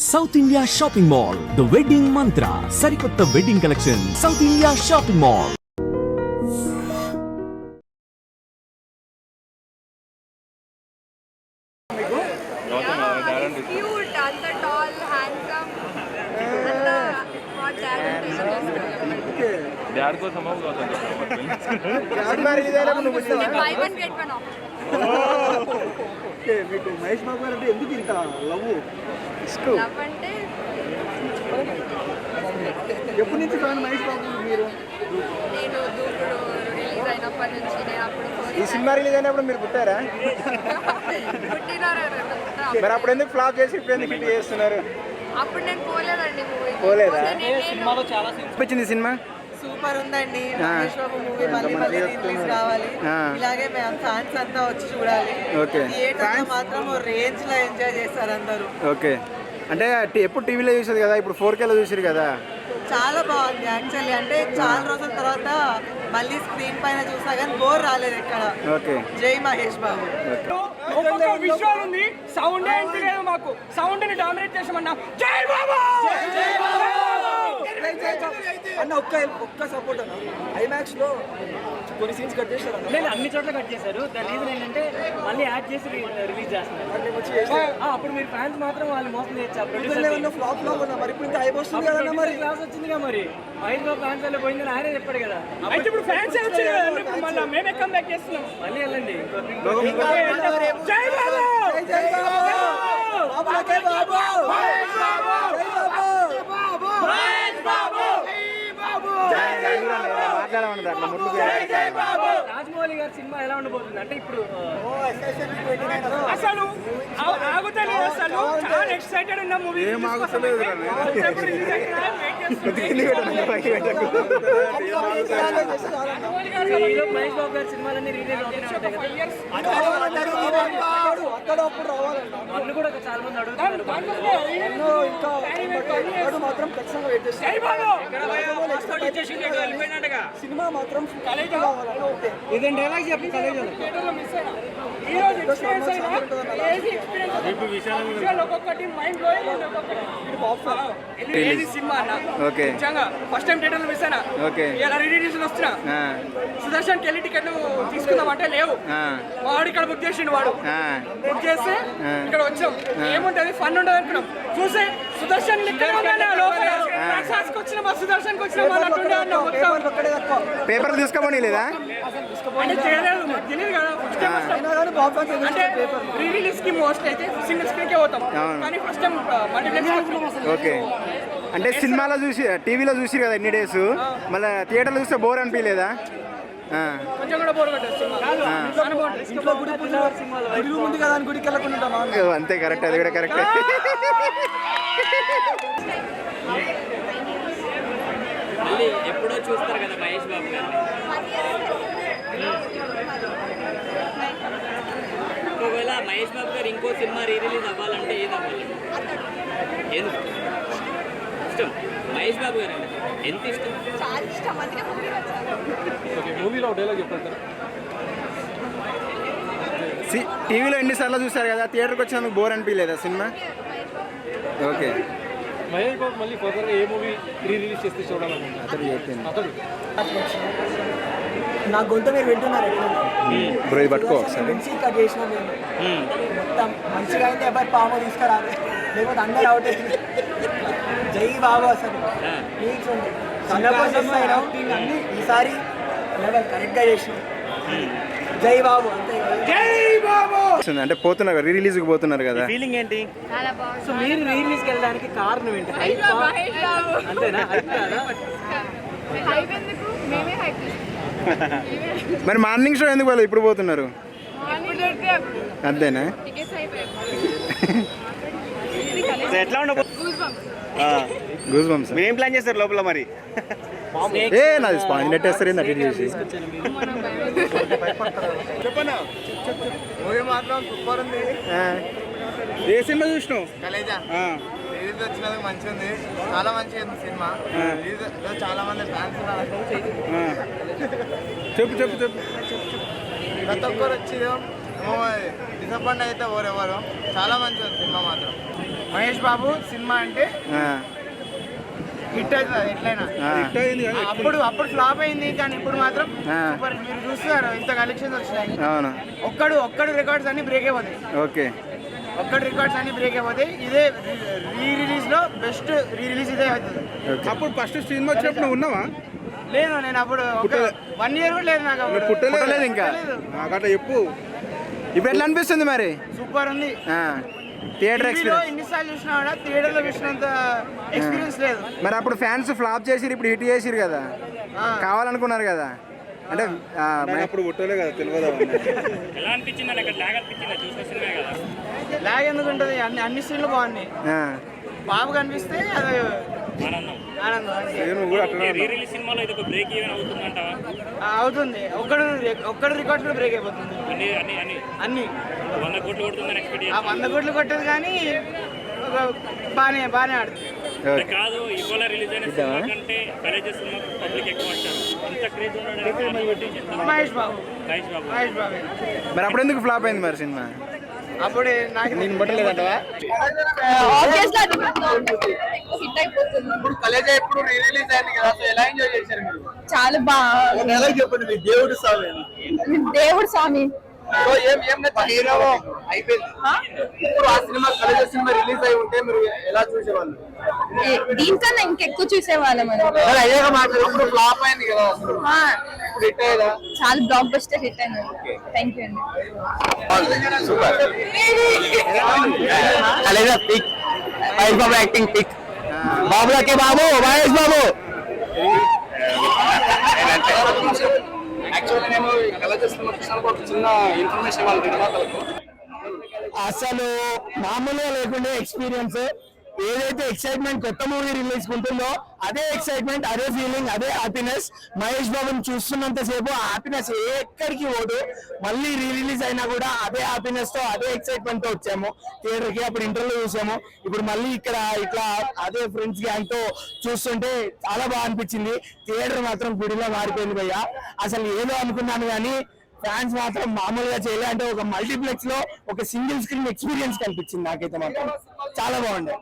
South India shopping mall the wedding మంత్ర సరికొత్త wedding collection south India shopping mall. Dad కోసం మీకు మహేష్ బాబు గారు అంటే ఎందుకు ఇంత లవ్ అంటే ఎప్పటి నుంచి ఫ్యాన్ మహేష్ బాబు మీరు? నేను దూకుడు రిలీజ్ అయినప్పటి నుంచి నేను అప్పుడు ఈ సినిమా రిలీజ్ అయినప్పుడు మీరు పుట్టారా? మరి అప్పుడు ఎందుకు ఫ్లాప్ చేసి ఇప్పుడు ఎందుకు హిట్ చేస్తున్నారు? అప్పుడు నేను పోలేదండి మూవీ. పోలేదా? సినిమాలో చాలా వచ్చింది సినిమా సూపర్ ఉందండి. మహేష్ బాబు మూవీ మళ్ళీ రిలీజ్ కావాలి. ఇలాగే మేము ఫ్యాన్స్ అంతా వచ్చి చూడాలి. థియేటర్ మాత్రం రేంజ్ లో ఎంజాయ్ చేస్తారు అందరూ. ఓకే, అంటే ఎప్పుడు టీవీలో చూసేది కదా, ఇప్పుడు 4Kలో చూసారు కదా. చాలా బాగుంది యాక్చువల్లీ. అంటే చాలా రోజుల తర్వాత మళ్ళీ స్క్రీన్ పైన చూసా కానీ బోర్ రాలేదు ఎక్కడ. ఓకే, జై మహేష్ బాబు. ఒక్కొక్క విజువల్ ఉంది, సౌండ్ ఏంటి లేదు మాకు. సౌండ్ ని డామినేట్ చేసామన్నా. జై బాబు అన్న ఒక్క సపోర్ట్ అన్న. ఐమాక్స్ లో కొన్ని సీన్స్ కట్ చేశారు. నేను అన్ని చోట్ల కట్ చేశారు. దాని రీజన్ ఏంటంటే మళ్ళీ యాడ్ చేసి రిలీజ్ చేస్తున్నారు. అప్పుడు మీరు ఫ్యాన్స్ మాత్రం వాళ్ళు మోసం చేయొచ్చు. ఫ్లాప్ లో ఉన్నా మరి ఇప్పుడు ఇంత హైప్ వస్తుంది కదా. మరి క్లాస్ వచ్చిందిగా, మరి మహేష్ బాబు ఫ్యాన్స్ వల్ల పోయిందని ఆయనే చెప్పాడు కదా. అయితే ఇప్పుడు ఫ్యాన్స్ వచ్చారు కదా, మళ్ళీ మేమే కమ్ బ్యాక్ చేస్తున్నాం. మళ్ళీ వెళ్ళండి. జై బాబు జై బాబు రాజమౌళి గారి సినిమా ఎలా ఉండబోతుంది అంటే ఇప్పుడు అసలు ఆగుతలేదు. అసలు చాలా ఎక్సైటెడ్ ఉన్న మూవీ. మహేష్ బాబు గారి సినిమాలన్నీ రిలీజ్ అవుతూనే ఉంటాయి కదా. వాళ్ళు కూడా చాలా మంది అడుగుతున్నారు. సినిమా మాత్రం ఇదేం డైలాగ్ చెప్పి కాలేజీలో సినిమా అన్న. ఫస్ట్ టైం థియేటర్ లో మిస్ అయినా. ఇలా రిలీజ్ వస్తున్నా. సుదర్శన్ కెళ్ళి టికెట్లు తీసుకుందాం అంటే లేవు. వాడు ఇక్కడ బుక్ చేసిండు. వాడు బుక్ చేస్తే ఇక్కడ వచ్చాం. ఏముంటది ఫన్ ఉండదు అనుకున్నాం. చూసే సుదర్శన్ వచ్చిన మా సుదర్శన్ వచ్చిన పేపర్ తీసుకోమని లేదా అంటే తెలియదు కదా. అంటే రీ రిలీజ్ కి మోస్ట్ అయితే సింగిల్ స్క్రీన్ కే పోతాం. కానీ ఫస్ట్ టైం మల్టీప్లెక్స్. ఓకే, అంటే సినిమాలో చూసి టీవీలో చూసి కదా ఎన్ని డేస్, మళ్ళీ థియేటర్లో చూస్తే బోర్ అనిపించలేదా? కొంచెం కూడా బోర్ కొట్టేది. అంతే, కరెక్ట్, అది కూడా కరెక్ట్. మళ్ళీ ఎప్పుడో చూస్తారు కదా మహేష్ బాబు గారిని. ఒకవేళ మహేష్ బాబు గారు ఇంకో సినిమా రీ రిలీజ్ అవ్వాలంటే ఏది అవ్వాలి? ఎందుకు ఇష్టం మహేష్ బాబు గారు అండి? ఎంత ఇష్టం? చాలా ఇష్టం. అందుకే మూవీలో డైలాగ్ చెప్పండి. టీవీలో ఎన్నిసార్లు చూసారు కదా, థియేటర్కి వచ్చినందుకు బోర్ అనిపించలేదా సినిమా? ఓకే, మహేష్ బాబు మళ్ళీ ఫర్దర్గా ఏ మూవీ రీ రిలీజ్ చేస్తే చూడాలనుకుంటున్నాను. నా గొంతు మీరు వింటున్నారు బ్రో, ఇది పట్టుకో ఒకసారి. కట్ చేసిన మేము మొత్తం మంచిగా అయితే ఎవరు పాము తీసుకురాలి, లేకపోతే అందరు అవుట్ అవుతుంది. జై బాబు. అసలు అన్ని ఈసారి లెవెల్ కరెక్ట్గా చేసినాం. జై బాబు. అంతే, జై బాబు. అంటే పోతున్నారు, రీ రిలీజ్ కి పోతున్నారు కదా. ఫీలింగ్ ఏంటి? చాలా బాగుంది. సో మీరు రీ రిలీజ్ కి వెళ్ళడానికి కారణం ఏంటి? మహేష్ బాబు అంతేనా? హైప్ ఎందుకు? మేమే హైప్ మరి మార్నింగ్ షో ఎందుకు వాళ్ళు ఇప్పుడు పోతున్నారు? అంతేనా? ఎట్లా ఉండబో గూస్ బంప్స్. మీరు ఏం ప్లాన్ చేస్తారు లోపల మరి? నాది స్పాంజ్ నెట్టేస్తారు ఏంది అటు చేసి. చెప్పనా మాత్రం సూపర్ ఉంది. ఏ సినిమా చూసినావు? కలేజా రిలీజ్ వచ్చినందుకు మంచిగా ఉంది. చాలా మంచిగా ఉంది సినిమా. రిలీజ్ చాలా మంది ఫ్యాన్స్ చెప్పు చెప్పు చెప్పు. ప్రతి ఒక్కరు వచ్చి డిసప్పాయింట్ అయితే ఎవరెవరు చాలా మంచిగా ఉంది సినిమా మాత్రం. మహేష్ బాబు సినిమా అంటే హిట్ అవుతుంది ఎట్లయినా. అప్పుడు ఫ్లాప్ అయింది, కానీ ఇప్పుడు మాత్రం సూపర్. మీరు చూస్తున్నారు ఇంత కలెక్షన్స్ వచ్చినాయి. అవును, ఒక్కడు రికార్డ్స్ అన్ని బ్రేక్ అయిపోతాయి. ఓకే, ఒక్కడు రికార్డ్స్ అన్ని బ్రేక్ అయిపోతాయి. ఇదే రీ రిలీజ్ లో బెస్ట్ రీ రిలీజ్ ఇదే అవుతుంది. అప్పుడు ఫస్ట్ సినిమా వచ్చినప్పుడు నువ్వు ఉన్నావా? లేదు, నేను అప్పుడు 1 year కూడా లేదు నాకు. అప్పుడు పుట్టలేదు ఇంకా. నాకట్లా చెప్పు. ఇప్పుడు ఎట్లా అనిపిస్తుంది మరి? సూపర్ ఉంది. థియేటర్ ఎక్స్పీరియన్స్ ఎన్నిసార్లు చూసినా కూడా థియేటర్ లో చూసినంత ఎక్స్పీరియన్స్ లేదు. మరి అప్పుడు ఫ్యాన్స్ ఫ్లాప్ చేసిరు, ఇప్పుడు హిట్ చేసిరు కదా, కావాలనుకున్నారు కదా. అంటే అప్పుడు పుట్టలే కదా, తెలియదు. ఎలా అనిపించింది అక్కడ? లాగ్ అనిపించింది చూసిన సినిమా కదా. లాగ్ ఎందుకు ఉంటుంది? అన్ని సీన్లు బాగున్నాయి. బాబు కనిపిస్తే అది రీరిలీజ్ సినిమాలో ఇది ఒక బ్రేక్ ఈవెన్ అవుతుందంటావా? అవుతుంది. ఒక్కడు రికార్డ్ కూడా బ్రేక్ అయిపోతుంది. అన్ని 100 కోట్లు కొడుతుందని ఎక్స్పెక్ట్ 100 కోట్లు కొట్టదు, కానీ బాగానే ఆడుతుంది. కాదు, ఇవాళ రిలీజ్ అయిన సినిమా కంటే కాలేజెస్ సినిమా పబ్లిక్ ఎక్కువ అంటారు. ఇంత క్రేజ్ ఉన్నాడు మహేష్ బాబు. మరి అప్పుడు ఎందుకు ఫ్లాప్ అయింది మరి సినిమా? అప్పుడే నాకు నేను పట్టలేదంటవా? చాలా బాగా. చెప్పండి, దేవుడు స్వామి. దేవుడు స్వామి దీనికన్నా ఇంకెక్కువ చూసేవాళ్ళం. చాలా బ్లాక్ బస్టర్ హిట్ అయింది. థ్యాంక్ యూ అండి. Mahesh Babu acting pick. బాబులకే బాబు, మహేష్ బాబు. అసలు మామూలుగా లేకుండా ఎక్స్పీరియన్స్. ఏదైతే ఎక్సైట్మెంట్ కొత్త మూవీ రిలీజ్ ఉంటుందో అదే ఎక్సైట్మెంట్, అదే ఫీలింగ్, అదే హ్యాపీనెస్. మహేష్ బాబుని చూస్తున్నంత సేపు ఆ హ్యాపీనెస్ ఎక్కడికి పోదు. మళ్ళీ రీ రిలీజ్ అయినా కూడా అదే హ్యాపీనెస్ తో, అదే ఎక్సైట్మెంట్ తో వచ్చాము థియేటర్ కి. అప్పుడు ఇంటర్వ్యూ చూసాము, ఇప్పుడు మళ్ళీ ఇక్కడ ఇట్లా అదే ఫ్రెండ్స్ గ్యాంగ్ తో చూస్తుంటే చాలా బాగా అనిపించింది. థియేటర్ మాత్రం గుడిలో మారిపోయింది భయ్యా. అసలు ఏదో అనుకున్నాను కానీ ఫ్యాన్స్ మాత్రం మామూలుగా చేయలే. అంటే ఒక మల్టీప్లెక్స్ లో ఒక సింగిల్ స్క్రీన్ ఎక్స్పీరియన్స్ కనిపించింది నాకైతే మాత్రం. చాలా బాగుండే.